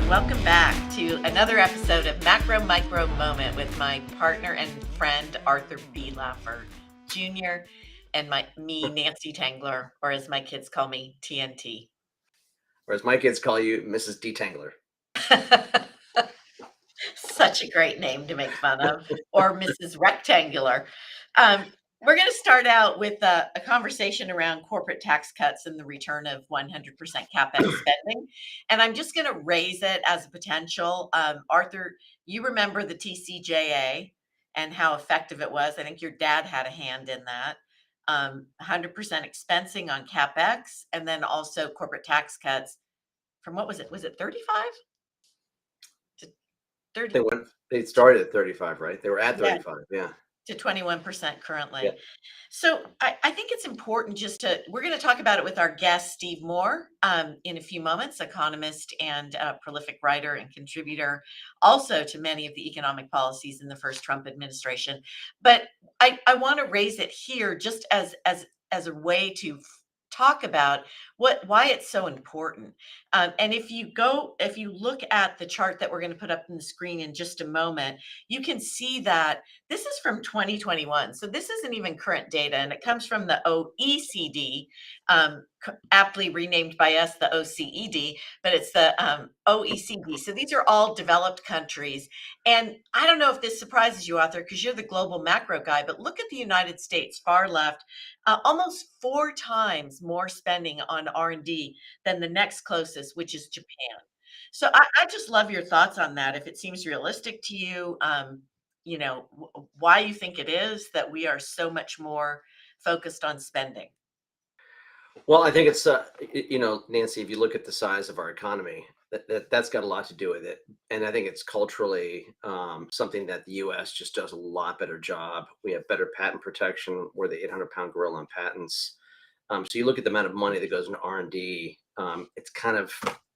Welcome back to another episode of Macro Micro Moment with my partner and friend Arthur B. Laffer Jr. and me, Nancy Tengler, or as my kids call me, TNT. Or as my kids call you, Mrs. D. Tengler. Such a great name to make fun of, or Mrs. Rectangular. We're going to start out with a conversation around corporate tax cuts and the return of 100% CapEx spending. And I'm just going to raise it as a potential. Arthur, you remember the TCJA and how effective it was. I think your dad had a hand in that. 100% expensing on CapEx, and then also corporate tax cuts from what was it? Was it 35 to 30? They started at 35, right? They were at Yeah, 35. Yeah. to 21% currently. Yeah. So I think it's important we're going to talk about it with our guest, Steve Moore, in a few moments, economist and prolific writer and contributor also to many of the economic policies in the first Trump administration. But I want to raise it here just as a way to talk about why it's so important. And if you look at the chart that we're going to put up on the screen in just a moment, you can see that this is from 2021. So this isn't even current data, and it comes from the OECD, aptly renamed by us the OCED, but it's the OECD. So these are all developed countries. And I don't know if this surprises you, Arthur, because you're the global macro guy, but look at the United States, far left, almost 4 times more spending on R&D than the next closest, which is Japan. So I just love your thoughts on that. If it seems realistic to you, why you think it is that we are so much more focused on spending. Well, I think it's, Nancy, if you look at the size of our economy, that's got a lot to do with it. And I think it's culturally something that the US just does a lot better job. We have better patent protection. We're the 800-pound gorilla on patents. So you look at the amount of money that goes into R&D, it's kind of,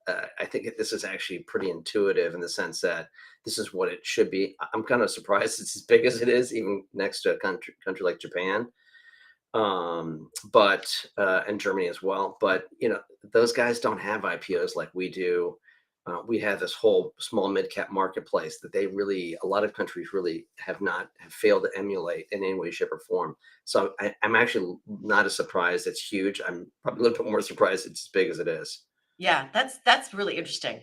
I think this is actually pretty intuitive in the sense that this is what it should be. I'm kind of surprised it's as big as it is, even next to a country like Japan, but and Germany as well. But those guys don't have IPOs like we do. We have this whole small mid-cap marketplace that a lot of countries really have failed to emulate in any way, shape, or form. So I'm actually not as surprised it's huge. I'm probably a little bit more surprised it's as big as it is. Yeah, that's really interesting.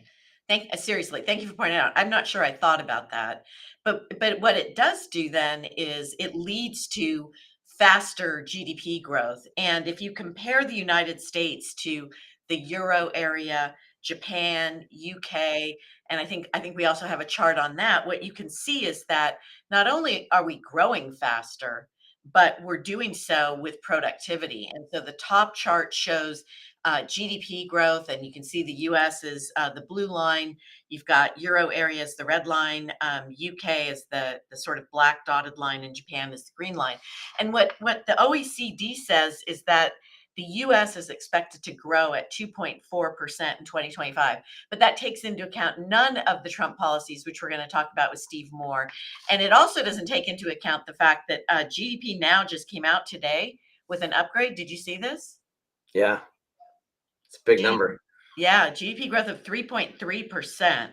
Seriously, thank you for pointing out. I'm not sure I thought about that, but what it does do then is it leads to faster GDP growth. And if you compare the United States to the Euro area, Japan, UK, and I think we also have a chart on that, what you can see is that not only are we growing faster, but we're doing so with productivity. And so the top chart shows GDP growth, and you can see the US is the blue line. You've got Euro area as the red line, UK is the sort of black dotted line, and Japan is the green line. And what the OECD says is that the US is expected to grow at 2.4% in 2025, but that takes into account none of the Trump policies, which we're going to talk about with Steve Moore. And it also doesn't take into account the fact that GDP now just came out today with an upgrade. Did you see this? Yeah, it's a big G- number. Yeah, GDP growth of 3.3%.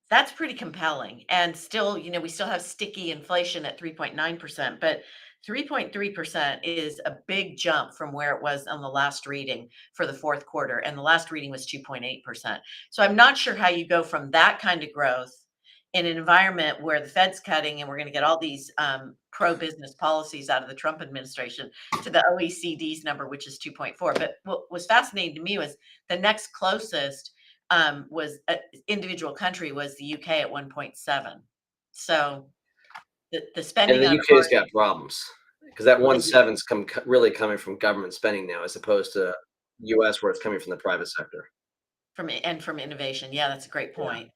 That's pretty compelling. And still, we still have sticky inflation at 3.9%, but 3.3% is a big jump from where it was on the last reading for the fourth quarter. And the last reading was 2.8%. So I'm not sure how you go from that kind of growth in an environment where the Fed's cutting and we're going to get all these pro-business policies out of the Trump administration to the OECD's number, which is 2.4. But what was fascinating to me was the next closest was individual country was the UK at 1.7. So the And spending the on UK's got problems because that the 1.7's really coming from government spending now, as opposed to US where it's coming from the private sector. from innovation. Yeah, that's a great Yeah, point.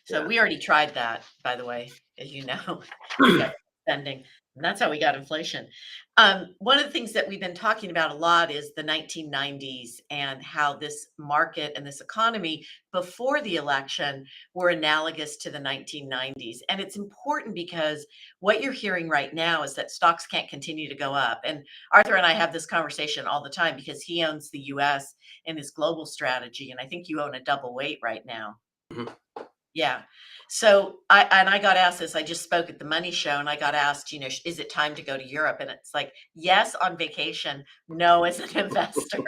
So yeah. we already tried that, by the way, as you know, with government spending. And that's how we got inflation. One of the things that we've been talking about a lot is the 1990s and how this market and this economy before the election were analogous to the 1990s. And it's important because what you're hearing right now is that stocks can't continue to go up. And Arthur and I have this conversation all the time because he owns the US in his global strategy. And I think you own a double weight right now. Mhm. Yeah. So I got asked this. I just spoke at the Money Show, and I got asked, is it time to go to Europe? And it's like, yes, on vacation, no, as an investor.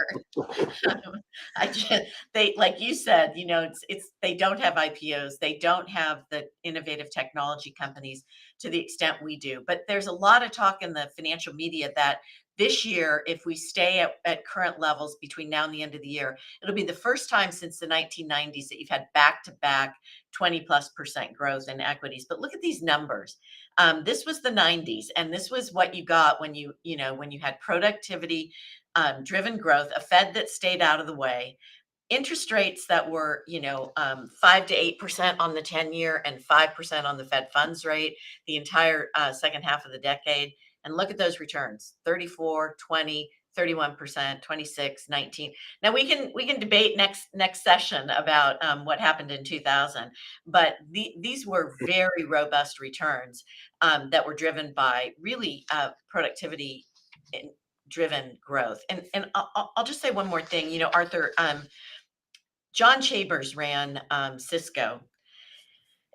I just they like you said, it's they don't have IPOs, they don't have the innovative technology companies to the extent we do. But there's a lot of talk in the financial media that this year, if we stay at current levels between now and the end of the year, it'll be the first time since the 1990s that you've had back-to-back 20+% growth in equities. But look at these numbers. This was the 90s, and this was what you got when when you had productivity driven growth, a Fed that stayed out of the way, interest rates that were, 5 to 8% on the 10-year and 5% on the Fed funds rate the entire second half of the decade. And look at those returns: 34, 20, 31%, 26, 19. Now we can debate next session about what happened in 2000, but these were very robust returns that were driven by really productivity driven growth. And I'll just say one more thing. Arthur, John Chambers ran Cisco,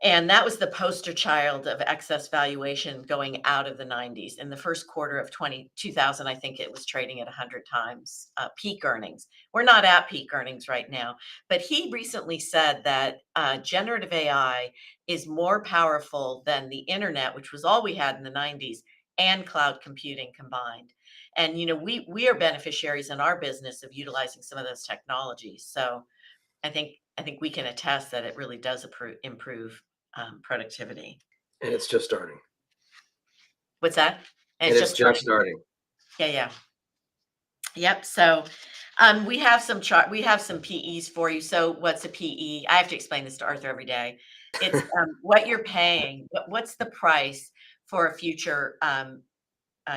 and that was the poster child of excess valuation going out of the 90s. In the first quarter of 2000, I think it was trading at 100 times peak earnings. We're not at peak earnings right now, but he recently said that generative AI is more powerful than the internet, which was all we had in the 90s, and cloud computing combined. And we are beneficiaries in our business of utilizing some of those technologies. So I think we can attest that it really does improve productivity. And it's just starting. What's that? And And it's it's just just starting. starting. Yeah, yeah. Yep. So we have some PEs for you. So what's a PE? I have to explain this to Arthur every day. It's what you're paying. What's the price for a future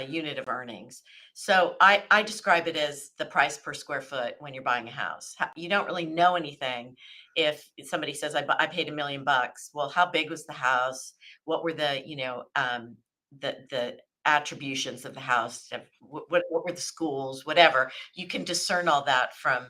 unit of earnings? So I describe it as the price per square foot when you're buying a house. You don't really know anything if somebody says I paid $1 million. Well, how big was the house? What were the the attributions of the house? What were the schools? Whatever, you can discern all that from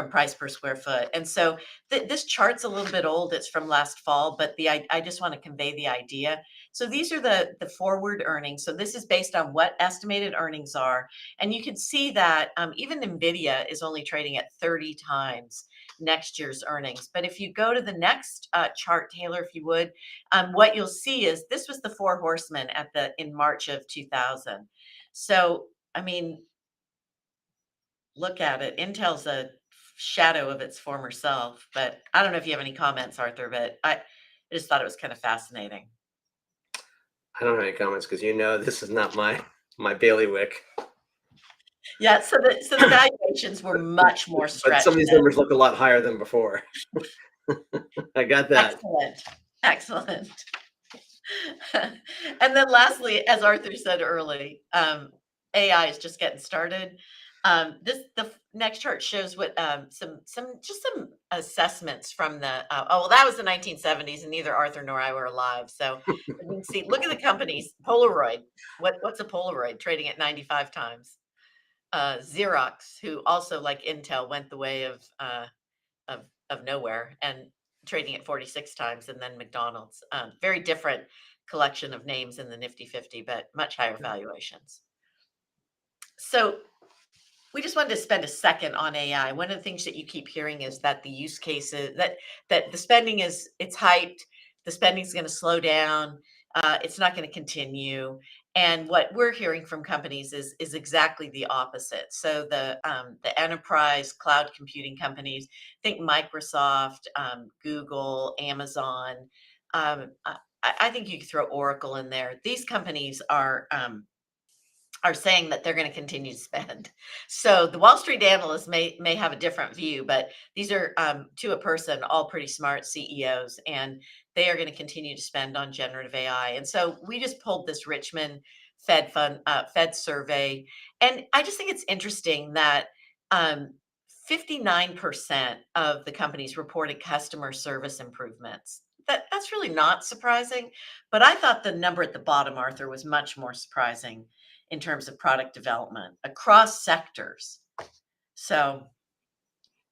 price per square foot. And so this chart's a little bit old. It's from last fall, but I just want to convey the idea. So these are the forward earnings. So this is based on what estimated earnings are, and you can see that even Nvidia is only trading at 30 times next year's earnings. But if you go to the next chart, Taylor, if you would, what you'll see is this was the four horsemen in March of 2000. So I mean, look at it. Intel's a shadow of its former self. But I don't know if you have any comments, Arthur. But I just thought it was kind of fascinating. I don't have any comments because this is not my bailiwick. Yeah, so the valuations were much more But some stretched of these then. numbers look a lot higher than before. I got that. Excellent. Excellent. And then lastly, as Arthur said early, AI is just getting started. The next chart shows what some assessments from the well, that was the 1970s, and neither Arthur nor I were alive. So you can see, look at the companies. Polaroid. What's a Polaroid trading at 95 times? Xerox, who also, like Intel, went the way of nowhere and trading at 46 times, and then McDonald's. Very different collection of names in the Nifty 50, but much higher valuations. So we just wanted to spend a second on AI. One of the things that you keep hearing is that the use cases that the spending it's hyped, the spending is going to slow down, it's not going to continue. And what we're hearing from companies is exactly the opposite. So the enterprise cloud computing companies, think Microsoft, Google, Amazon. I think you could throw Oracle in there. These companies are saying that they're going to continue to spend. So the Wall Street analysts may have a different view, but these are to a person all pretty smart CEOs, and they are going to continue to spend on generative AI. And so we just pulled this Richmond Fed survey, and I just think it's interesting that 59% of the companies reported customer service improvements. That's really not surprising, but I thought the number at the bottom, Arthur, was much more surprising in terms of product development across sectors. So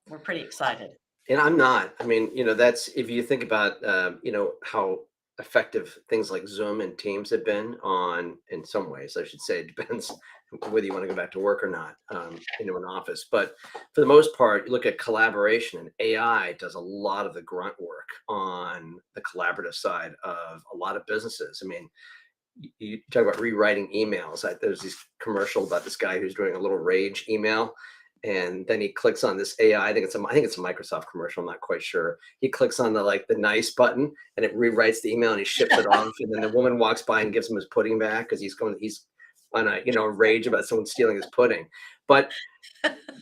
we're pretty excited. And I'm not. I mean, that's if you think about, how effective things like Zoom and Teams have been on, in some ways, I should say, it depends whether you want to go back to work or not, into an office. But for the most part, you look at collaboration, and AI does a lot of the grunt work on the collaborative side of a lot of businesses. I mean, you talk about rewriting emails. There's this commercial about this guy who's doing a little rage email, and then he clicks on this AI. I think it's a Microsoft commercial. I'm not quite sure. He clicks on the nice button, and it rewrites the email, and he ships it off. And then the woman walks by and gives him his pudding back because he's on a rage about someone stealing his pudding. But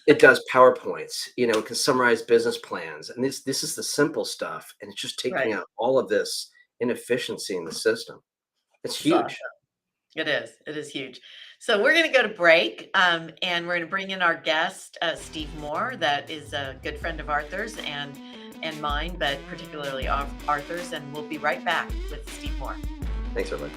it does PowerPoints. It can summarize business plans, and this is the simple stuff, and it's just taking Right. out all of this inefficiency in the system. It's It's awesome. huge. It is. It is huge. So we're going to go to break, and we're going to bring in our guest, Steve Moore, that is a good friend of Arthur's and mine, but particularly Arthur's. And we'll be right back with Steve Moore. Thanks, everybody.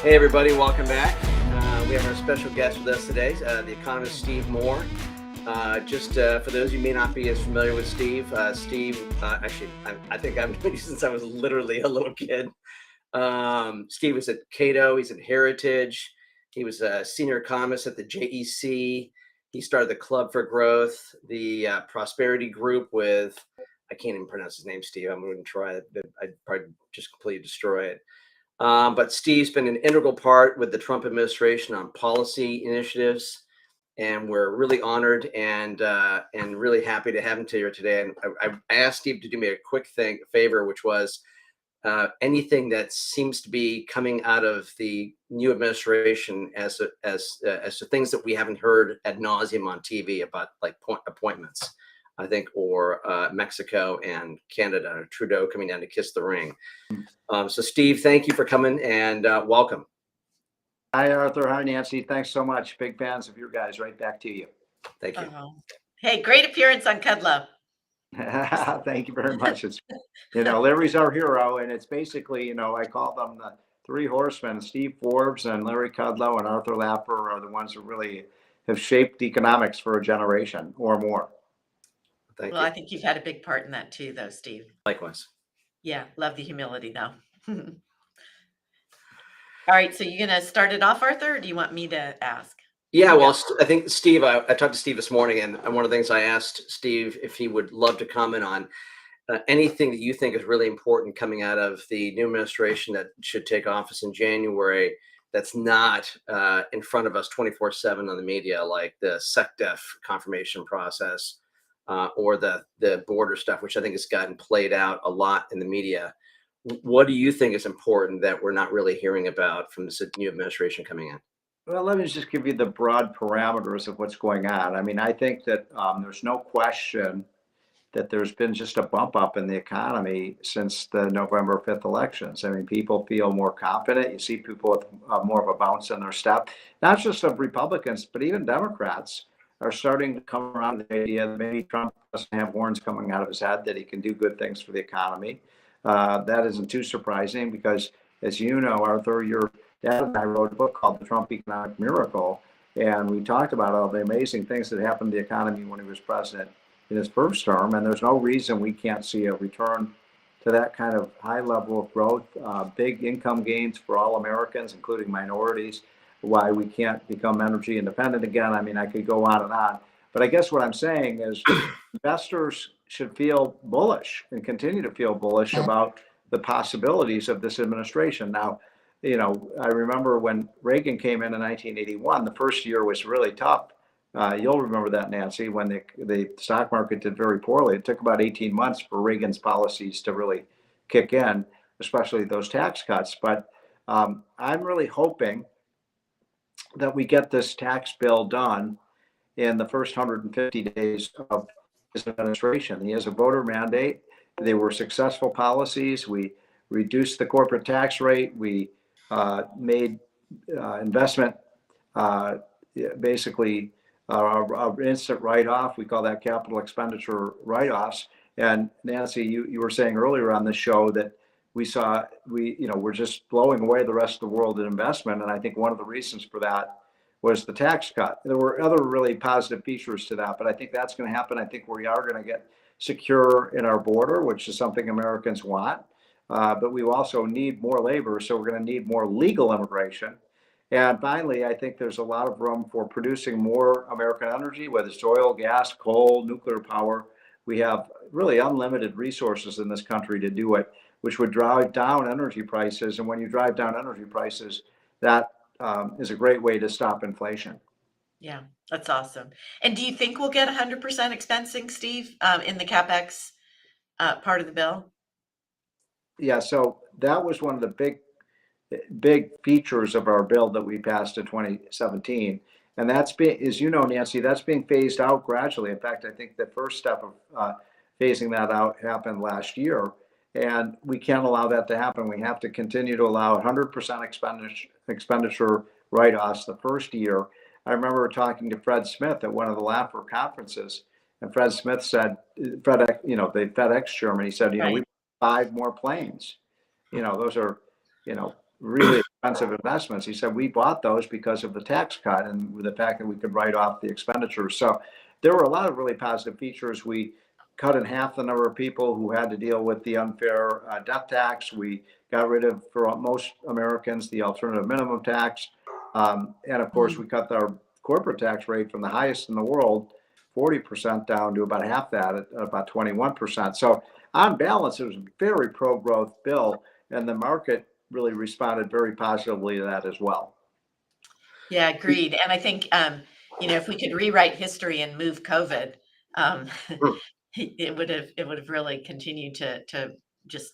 Hey, everybody, welcome back. We have our special guest with us today, the economist Steve Moore. Just for those of you who may not be as familiar with Steve, actually, I think I've known you since I was literally a little kid. Steve was at Cato, he's at Heritage, he was a senior economist at the JEC. He started the Club for Growth, the Prosperity Group with, I can't even pronounce his name, Steve. I'm going to try it, but I'd probably just completely destroy it. But Steve's been an integral part with the Trump administration on policy initiatives, and we're really honored and really happy to have him here today. And I asked Steve to do me a quick favor, which was anything that seems to be coming out of the new administration as to things that we haven't heard ad nauseum on TV about, like appointments, I think, or Mexico and Canada, Trudeau coming down to kiss the ring. So Steve, thank you for coming and welcome. Hi, Arthur. Hi, Nancy. Thanks so much. Big fans of your guys. Right back to you. Thank you. Hey, great appearance on Kudlow. Thank you very much. It's, Larry's our hero, and it's basically, I call them the three horsemen. Steve Forbes and Larry Kudlow and Arthur Laffer are the ones who really have shaped economics for a generation or more. Thank you. I think you've had a big part in that too, though, Steve. Likewise. Yeah, love the humility, though. All right, so you're going to start it off, Arthur, or do you want me to ask? Yeah, well, I think Steve, I talked to Steve this morning, and one of the things I asked Steve if he would love to comment on anything that you think is really important coming out of the new administration that should take office in January that's not in front of us 24/7 on the media, like the SecDef confirmation process or the border stuff, which I think has gotten played out a lot in the media. What do you think is important that we're not really hearing about from this new administration coming in? Well, let me just give you the broad parameters of what's going on. I mean, I think that there's no question that there's been just a bump up in the economy since the November 5th elections. I mean, people feel more confident. You see people with more of a bounce in their step, not just of Republicans, but even Democrats are starting to come around to the idea that maybe Trump doesn't have horns coming out of his head, that he can do good things for the economy. That isn't too surprising because, as you know, Arthur, your dad and I wrote a book called The Trump Economic Miracle, and we talked about all the amazing things that happened to the economy when he was president in his first term, and there's no reason we can't see a return to that kind of high level of growth, big income gains for all Americans, including minorities, why we can't become energy independent again. I mean, I could go on and on. But I guess what I'm saying is investors should feel bullish and continue to feel bullish about the possibilities of this administration. Now, I remember when Reagan came in 1981, the first year was really tough. You'll remember that, Nancy, when the stock market did very poorly. It took about 18 months for Reagan's policies to really kick in, especially those tax cuts. But I'm really hoping that we get this tax bill done in the first 150 days of his administration. He has a voter mandate. They were successful policies. We reduced the corporate tax rate. We made investment basically instant write-off. We call that capital expenditure write-offs. And Nancy, you were saying earlier on the show that we're just blowing away the rest of the world in investment. And I think one of the reasons for that was the tax cut. There were other really positive features to that, but I think that's going to happen. I think we are going to get secure in our border, which is something Americans want. But we also need more labor, so we're going to need more legal immigration. And finally, I think there's a lot of room for producing more American energy, whether it's oil, gas, coal, nuclear power. We have really unlimited resources in this country to do it, which would drive down energy prices. And when you drive down energy prices, that is a great way to stop inflation. Yeah, that's awesome. And do you think we'll get 100% expensing, Steve, in the CapEx part of the bill? Yeah, so that was one of the big features of our bill that we passed in 2017. And that's being, as you know, Nancy, that's being phased out gradually. In fact, I think the first step of phasing that out happened last year. And we can't allow that to happen. We have to continue to allow 100% expenditure write-offs the first year. I remember talking to Fred Smith at one of the Laffer conferences, and Fred Smith said, the FedEx chairman, he said, we 5 more planes. Those are, really expensive investments. He said, we bought those because of the tax cut and with the fact that we could write off the expenditures. So there were a lot of really positive features. We cut in half the number of people who had to deal with the unfair death tax. We got rid of, for most Americans, the alternative minimum tax. And of course, we cut our corporate tax rate from the highest in the world, 40%, down to about half that, at about 21%. So on balance, it was a very pro-growth bill, and the market really responded very positively to that as well. Yeah, agreed. And I think, if we could rewrite history and move COVID, um, it would have really continued to just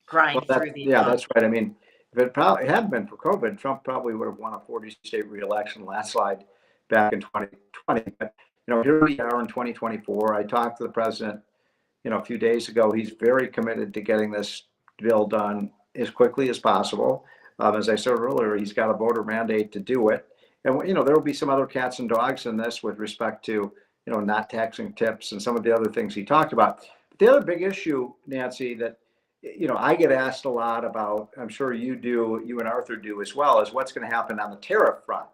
grind through the Yeah, economy. that's right. I mean, if it hadn't been for COVID, Trump probably would have won a 40-state reelection landslide back in 2020. But here we are in 2024. I talked to the president, a few days ago. He's very committed to getting this bill done as quickly as possible. As I said earlier, he's got a voter mandate to do it. And, there will be some other cats and dogs in this with respect to, not taxing tips and some of the other things he talked about. But the other big issue, Nancy, that, I get asked a lot about, I'm sure you do, you and Arthur do as well, is what's going to happen on the tariff front.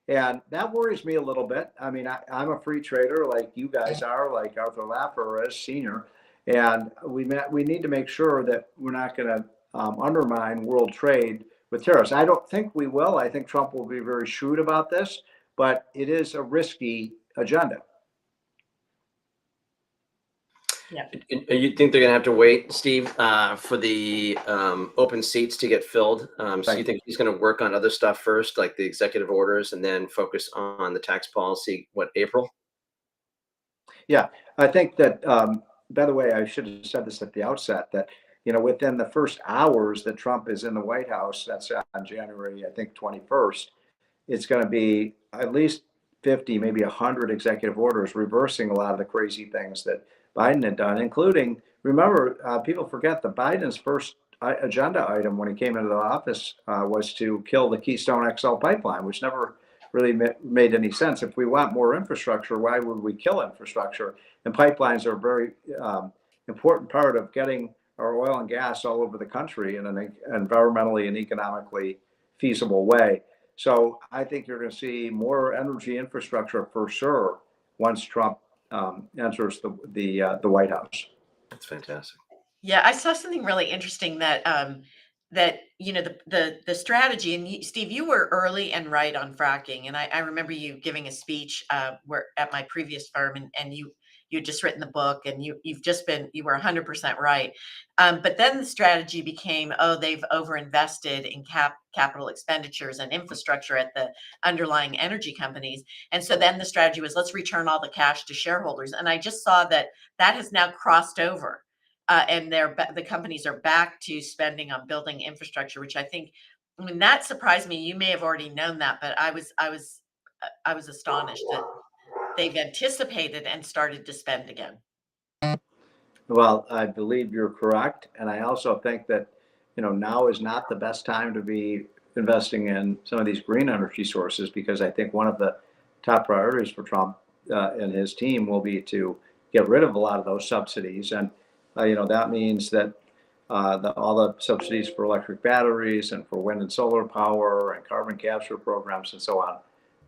And that worries me a little bit. I mean, I'm a free trader like you guys are, like Arthur Laffer is, senior. And we need to make sure that we're not going to undermine world trade with tariffs. I don't think we will. I think Trump will be very shrewd about this, but it is a risky agenda. Yeah. You think they're going to have to wait, Steve, for the open seats to get filled? So you think he's going to work on other stuff first, like the executive orders, and then focus on the tax policy, April? Yeah, I think that, by the way, I should have said this at the outset, that, within the first hours that Trump is in the White House, that's on January, I think, 21st, it's going to be at least 50, maybe 100 executive orders reversing a lot of the crazy things that Biden had done, including, remember, people forget that Biden's first agenda item when he came into the office was to kill the Keystone XL pipeline, which never really made any sense. If we want more infrastructure, why would we kill infrastructure? And pipelines are a very important part of getting our oil and gas all over the country in an environmentally and economically feasible way. So I think you're going to see more energy infrastructure for sure once Trump enters the White House. That's fantastic. Yeah, I saw something really interesting that the strategy, and Steve, you were early and right on fracking, and I remember you giving a speech where at my previous firm, and you'd just written the book, and you were 100% right. But then the strategy became, they've overinvested in capital expenditures and infrastructure at the underlying energy companies. And so then the strategy was, let's return all the cash to shareholders. And I just saw that has now crossed over. And the companies are back to spending on building infrastructure, which I mean, that surprised me. You may have already known that, but I was astonished that they've anticipated and started to spend again. Well, I believe you're correct. And I also think that, now is not the best time to be investing in some of these green energy sources, because I think one of the top priorities for Trump and his team will be to get rid of a lot of those subsidies. And, that means that all the subsidies for electric batteries and for wind and solar power and carbon capture programs and so on,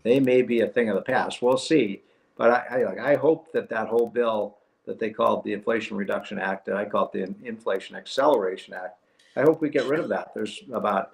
they may be a thing of the past. We'll see. But I hope that whole bill that they called the Inflation Reduction Act, that I call it the Inflation Acceleration Act, I hope we get rid of that. There's about,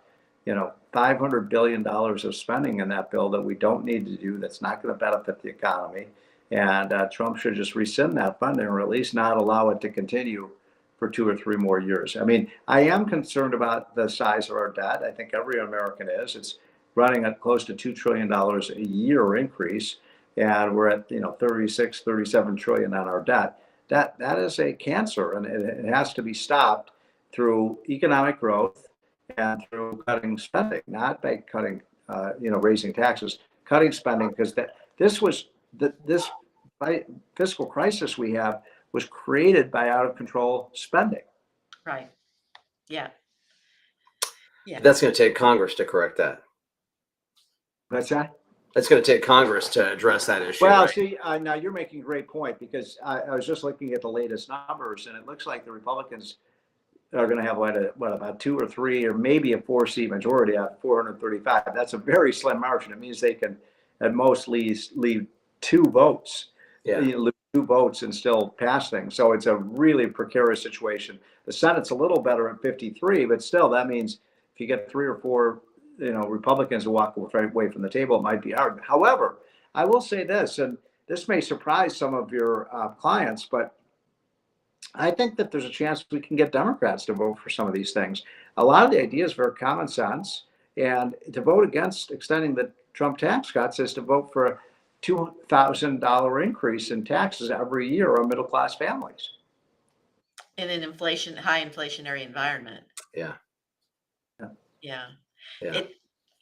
$500 billion of spending in that bill that we don't need to do, that's not going to benefit the economy. And Trump should just rescind that funding, or at least not allow it to continue for 2 or 3 more years. I mean, I am concerned about the size of our debt. I think every American is. It's running at close to $2 trillion a year increase. And we're at 36, 37 trillion on our debt. That is a cancer, and it has to be stopped through economic growth and through cutting spending, not by cutting, raising taxes, cutting spending, because this fiscal crisis we have was created by out of control spending. Right. Yeah. Yeah. That's going to take Congress to correct that. What's that? That's going to take Congress to address that issue. Well, right? see, now you're making a great point, because I was just looking at the latest numbers, and it looks like the Republicans are going to have about 2 or 3 or maybe a 4-seat majority out of 435. That's a very slim margin. It means they can at most leave 2 votes, Yeah. lose 2 votes and still pass things. So it's a really precarious situation. The Senate's a little better at 53, but still that means if you get 3 or 4, Republicans to walk away from the table, it might be hard. However, I will say this, and this may surprise some of your clients, but I think that there's a chance we can get Democrats to vote for some of these things. A lot of the ideas are very common sense, and to vote against extending the Trump tax cuts is to vote for a $2,000 increase in taxes every year on middle class families. In an high inflationary environment. Yeah. Yeah. Yeah.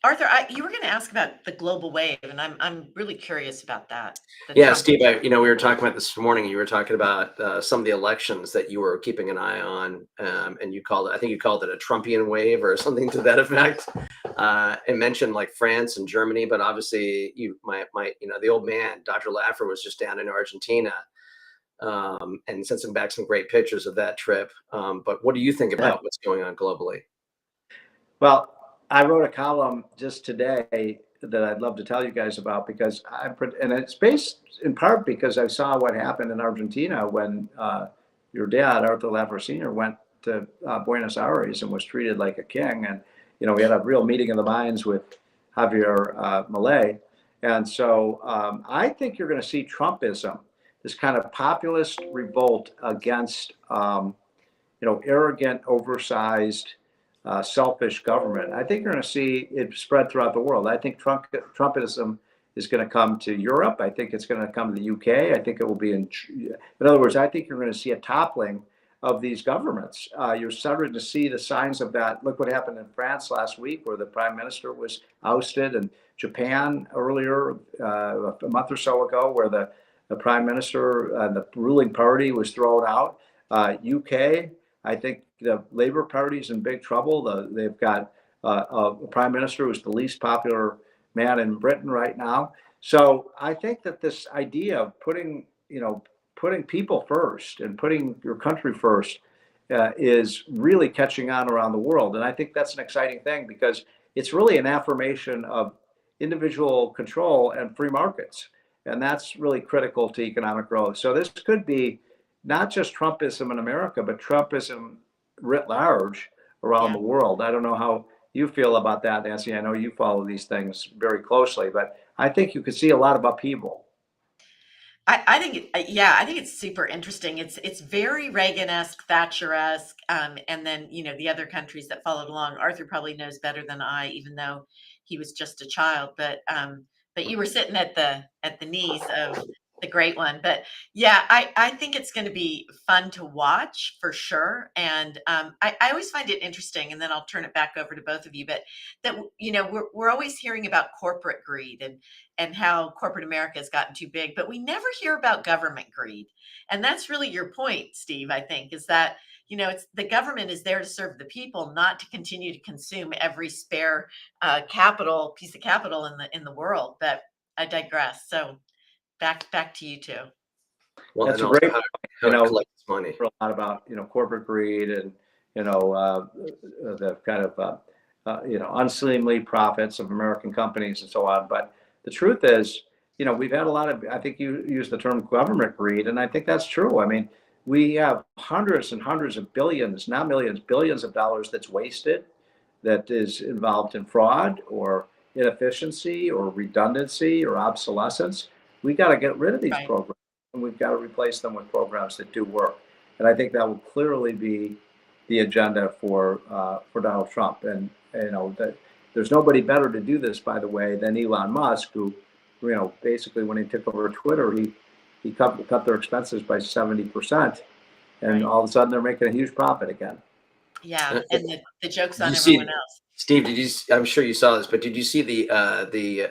Arthur, you were going to ask about the global wave, and I'm really curious about that. Yeah, Trump- Steve, we were talking about this morning. You were talking about some of the elections that you were keeping an eye on, and I think you called it a Trumpian wave or something to that effect. And mentioned like France and Germany, but obviously the old man, Dr. Laffer, was just down in Argentina, and sent back some great pictures of that trip. But what do you think about what's going on globally? Well, I wrote a column just today that I'd love to tell you guys about because and it's based in part because I saw what happened in Argentina when your dad, Arthur Laffer Sr., went to Buenos Aires and was treated like a king. And, we had a real meeting of the minds with Javier Milei. And so I think you're going to see Trumpism, this kind of populist revolt against, arrogant, oversized, selfish government. I think you're going to see it spread throughout the world. I think Trumpism is going to come to Europe. I think it's going to come to the UK. I think it will be in other words, I think you're going to see a toppling of these governments. You're starting to see the signs of that. Look what happened in France last week, where the prime minister was ousted, and Japan earlier, a month or so ago, where the prime minister and the ruling party was thrown out. UK, I think the Labour Party's in big trouble. They've got a prime minister who's the least popular man in Britain right now. So I think that this idea of putting people first and putting your country first is really catching on around the world. And I think that's an exciting thing because it's really an affirmation of individual control and free markets. And that's really critical to economic growth. So this could be not just Trumpism in America, but Trumpism writ large around the world. I don't know how you feel about that, Nancy. I know you follow these things very closely, but I think you could see a lot of upheaval. I think it's super interesting. It's very Reagan-esque, Thatcher-esque, and then the other countries that followed along. Arthur probably knows better than I, even though he was just a child. But you were sitting at the knees of the great one. But yeah, I think it's going to be fun to watch for sure. And I always find it interesting. And then I'll turn it back over to both of you. But that we're always hearing about corporate greed and how corporate America has gotten too big, but we never hear about government greed. And that's really your point, Steve, I think, is that, it's the government is there to serve the people, not to continue to consume every spare piece of capital in the world. But I digress. So back to you two. Well, that's and a great how point. to collect this money. A lot about corporate greed and the kind of unseemly profits of American companies and so on. But the truth is, we've had a lot of, I think you used the term government greed, and I think that's true. I mean, we have hundreds and hundreds of billions, not millions, billions of dollars that's wasted, that is involved in fraud or inefficiency or redundancy or obsolescence. We got to get rid of these programs, and we've got to replace them with programs that do work. And I think that will clearly be the agenda for Donald Trump. And that there's nobody better to do this, by the way, than Elon Musk, who, basically when he took over Twitter, he cut their expenses by 70%, and all of a sudden they're making a huge profit again. Yeah, and the joke's on everyone else. Steve, I'm sure you saw this, but did you see the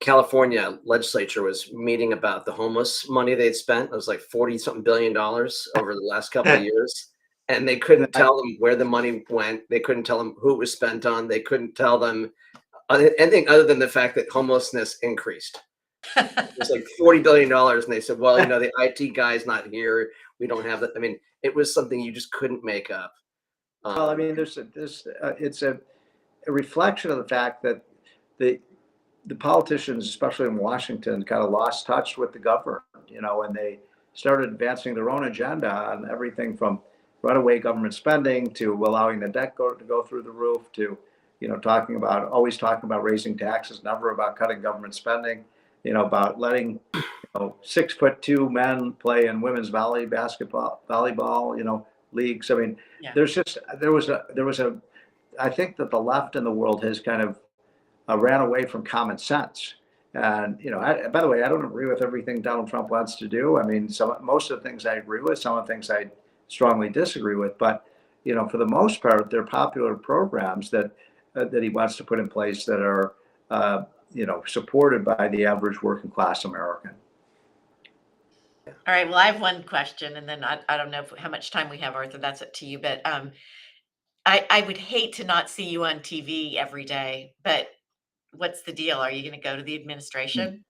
California legislature was meeting about the homeless money they'd spent? It was like $40-something billion over the last couple of years. And they couldn't tell them where the money went. They couldn't tell them who it was spent on. They couldn't tell them anything other than the fact that homelessness increased. It was like $40 billion. And they said, well, the IT guy's not here. We don't have that. I mean, it was something you just couldn't make up. Well, I mean, it's a reflection of the fact that the the politicians, especially in Washington, kind of lost touch with the government, and they started advancing their own agenda on everything from runaway government spending to allowing the debt to go through the roof to, always talking about raising taxes, never about cutting government spending, about letting, 6'2" men play in women's volleyball, leagues. I mean, Yeah. there was a, I think that the left in the world has kind of ran away from common sense. And, by the way, I don't agree with everything Donald Trump wants to do. I mean, most of the things I agree with, some of the things I strongly disagree with. But, for the most part, they're popular programs that he wants to put in place that are, supported by the average working class American. All right. Well, I have one question, and then I don't know how much time we have, Arthur. That's up to you. But I would hate to not see you on TV every day. But what's the deal? Are you going to go to the administration?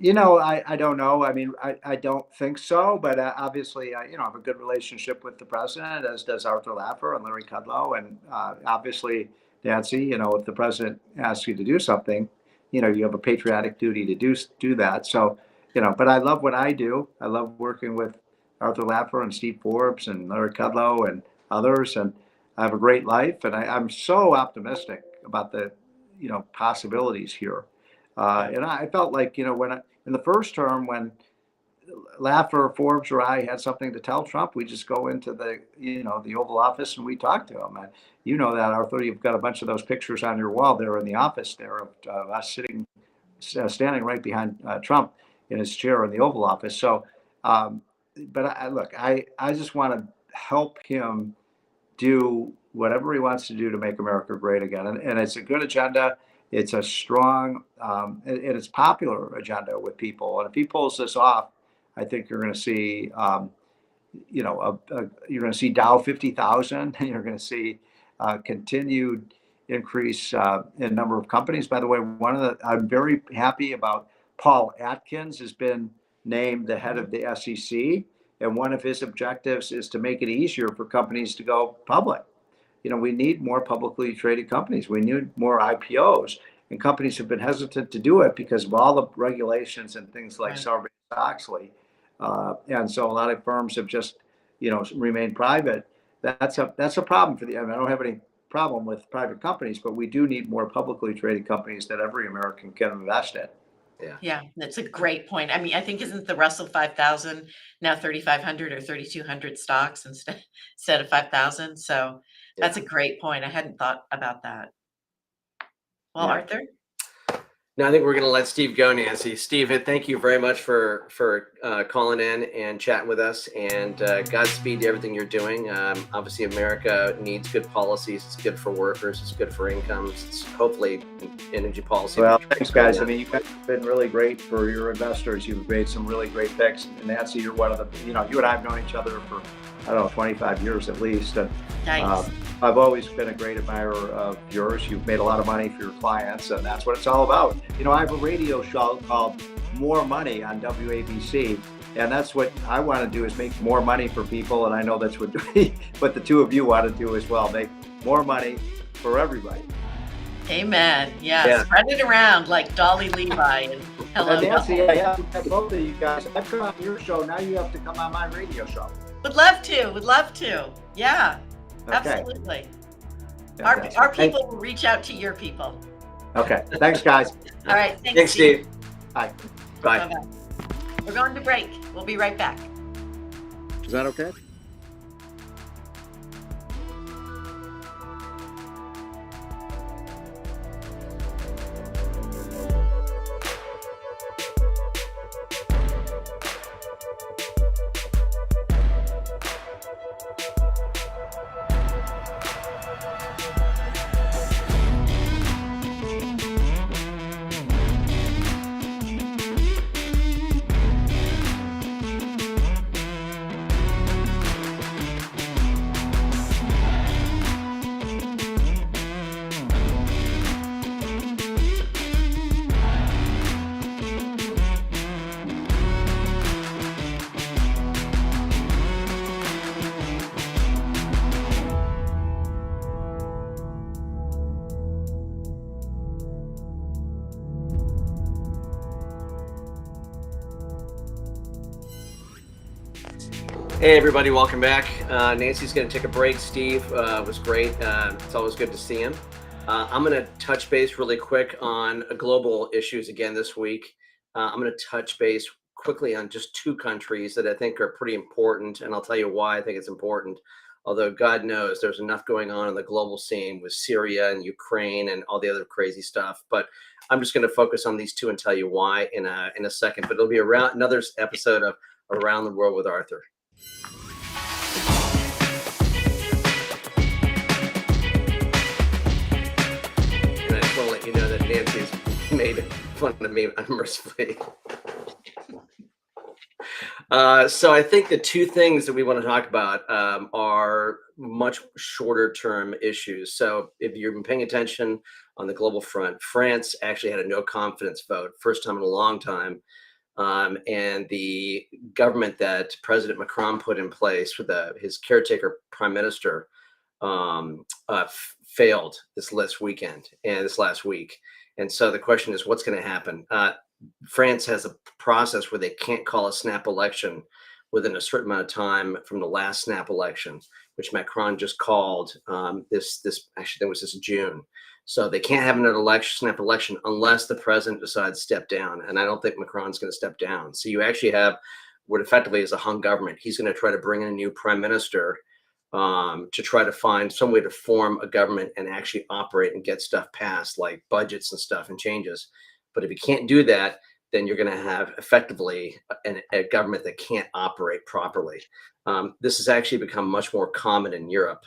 I don't know. I mean, I don't think so. But obviously, I have a good relationship with the president, as does Arthur Laffer and Larry Kudlow. And obviously, Nancy, if the president asks you to do something, you have a patriotic duty to do that. So, but I love what I do. I love working with Arthur Laffer and Steve Forbes and Larry Kudlow and others. And I have a great life. And I'm so optimistic about the, possibilities here. And I felt like, in the first term, when Laffer, Forbes, or I had something to tell Trump, we just go into the, the Oval Office and we talk to him. And that, Arthur, you've got a bunch of those pictures on your wall there in the office there of us standing right behind Trump in his chair in the Oval Office. So, but I just want to help him do whatever he wants to do to make America great again. And it's a good agenda. It's a strong, and it's popular agenda with people. And if he pulls this off, I think you're going to see, you're going to see Dow 50,000. You're going to see continued increase in number of companies. By the way, I'm very happy about Paul Atkins has been named the head of the SEC. And one of his objectives is to make it easier for companies to go public. We need more publicly traded companies. We need more IPOs. And companies have been hesitant to do it because of all the regulations and things like Sarbanes-Oxley. And so a lot of firms have just, remained private. That's a problem for I don't have any problem with private companies, but we do need more publicly traded companies that every American can invest in. Yeah, that's a great point. I mean, I think isn't the Russell 5000 now 3,500 or 3,200 stocks instead of 5,000? So that's a great point. I hadn't thought about that. Well, Arthur? No, I think we're going to let Steve go, Nancy. Steve, thank you very much for calling in and chatting with us. And Godspeed to everything you're doing. Obviously, America needs good policies. It's good for workers. It's good for incomes. It's hopefully energy policy. Well, thanks, guys. I mean, you guys have been really great for your investors. You've made some really great picks. And Nancy, you're one of the, you and I have known each other for, 25 years at least. And Nice. I've always been a great admirer of yours. You've made a lot of money for your clients, and that's what it's all about. I have a radio show called More Money on WABC, and that's what I want to do is make more money for people, and I know that's what the two of you want to do as well, make more money for everybody. Amen. Yeah. Spread it around like Dolly Levi and hello. And Nancy, I have to have both of you guys. I've come on your show, now you have to come on my radio show. Would love to. Yeah. Okay. Absolutely. Our people will reach out to your people. Okay. Thanks, guys. All right. Thanks, Steve. Bye. Bye. Bye-bye. We're going to break. We'll be right back. Is that okay? Hey everybody, welcome back. Nancy's going to take a break. Steve was great. It's always good to see him. I'm going to touch base really quick on global issues again this week. I'm going to touch base quickly on just two countries that I think are pretty important, and I'll tell you why I think it's important. Although God knows there's enough going on the global scene with Syria and Ukraine and all the other crazy stuff. But I'm just going to focus on these two and tell you why in a second. But it'll be around another episode of Around the World with Arthur. And I just want to let you know that Nancy's made fun of me unmercifully. So I think the two things that we want to talk about are much shorter term issues. So if you've been paying attention on the global front, France actually had a no confidence vote, first time in a long time. And the government that President Macron put in place with his caretaker prime minister failed this last week. And so the question is, what's going to happen? France has a process where they can't call a snap election within a certain amount of time from the last snap election, which Macron just called this actually there was this June. So they can't have another snap election unless the president decides to step down. And I don't think Macron's going to step down. So you actually have what effectively is a hung government. He's going to try to bring in a new prime minister to try to find some way to form a government and actually operate and get stuff passed, like budgets and stuff and changes. But if you can't do that, then you're going to have effectively a government that can't operate properly. This has actually become much more common in Europe.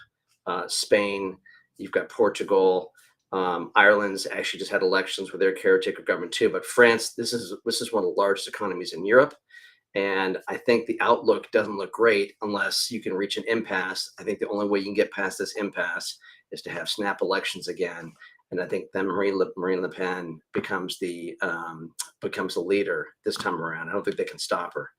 Spain, you've got Portugal, Ireland's actually just had elections with their caretaker government too. But France, this is one of the largest economies in Europe. And I think the outlook doesn't look great unless you can reach an impasse. I think the only way you can get past this impasse is to have snap elections again. And I think then Marine Le Pen becomes the leader this time around. I don't think they can stop her.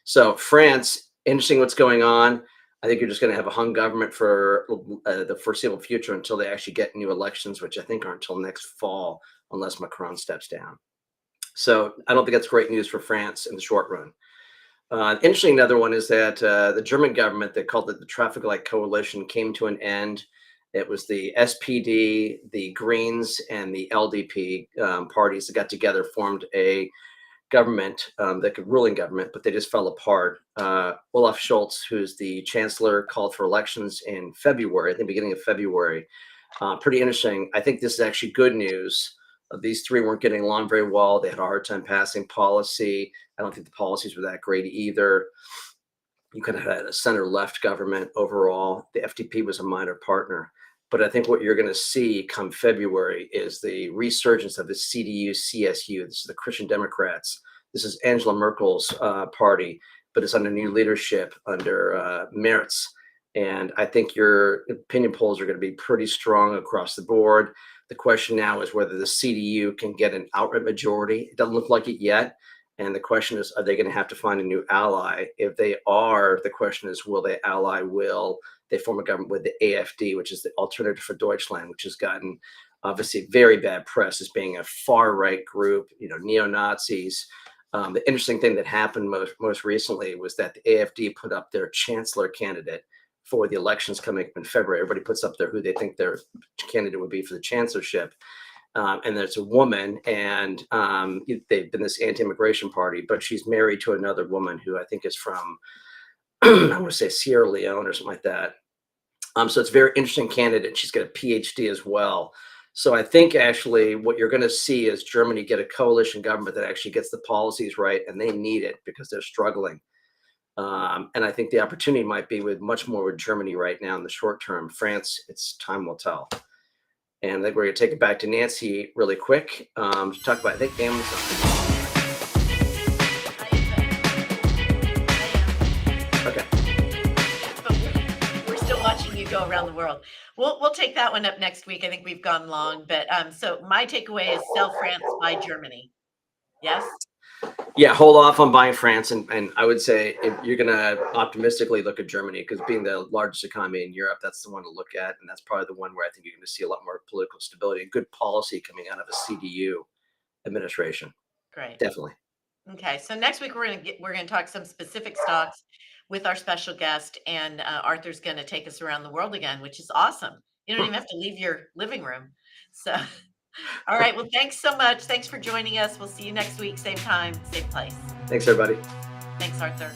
So France, interesting what's going on. I think you're just going to have a hung government for the foreseeable future until they actually get new elections, which I think aren't until next fall, unless Macron steps down. So I don't think that's great news for France in the short run. Interesting, another one is that the German government, they called it the Traffic Light Coalition, came to an end. It was the SPD, the Greens, and the LDP parties that got together, formed a government, ruling government, but they just fell apart. Olaf Scholz, who's the chancellor, called for elections in February, I think beginning of February. Pretty interesting. I think this is actually good news. These three weren't getting along very well. They had a hard time passing policy. I don't think the policies were that great either. You could have had a center-left government overall. The FDP was a minor partner. But I think what you're going to see come February is the resurgence of the CDU-CSU. This is the Christian Democrats. This is Angela Merkel's party, but it's under new leadership under Merz. And I think your opinion polls are going to be pretty strong across the board. The question now is whether the CDU can get an outright majority. It doesn't look like it yet. And the question is, are they going to have to find a new ally? If they are, the question is, will they ally? Will they form a government with the AfD, which is the Alternative for Deutschland, which has gotten obviously very bad press as being a far right group, neo-Nazis. The interesting thing that happened most recently was that the AfD put up their chancellor candidate for the elections coming up in February. Everybody puts up there who they think their candidate would be for the chancellorship. And there's a woman, and they've been this anti-immigration party, but she's married to another woman who I think is from, I want to say Sierra Leone or something like that. So it's a very interesting candidate. She's got a PhD as well. So I think actually what you're going to see is Germany get a coalition government that actually gets the policies right, and they need it because they're struggling. And I think the opportunity might be much more with Germany right now in the short term. France, it's time will tell. And I think we're going to take it back to Nancy really quick to talk about, I think, Amazon. Okay. But we're still watching you go around the world. We'll take that one up next week. I think we've gone long, but so my takeaway is sell France, buy Germany. Yes. Yeah, hold off on buying France, and I would say if you're going to optimistically look at Germany, because being the largest economy in Europe, that's the one to look at, and that's probably the one where I think you're going to see a lot more political stability and good policy coming out of a CDU administration. Great. Definitely. Okay, so next week we're going to talk some specific stocks. with our special guest, and Arthur's going to take us around the world again, which is awesome. You don't even have to leave your living room. So, all right. Well, thanks so much. Thanks for joining us. We'll see you next week, same time, same place. Thanks, everybody. Thanks, Arthur.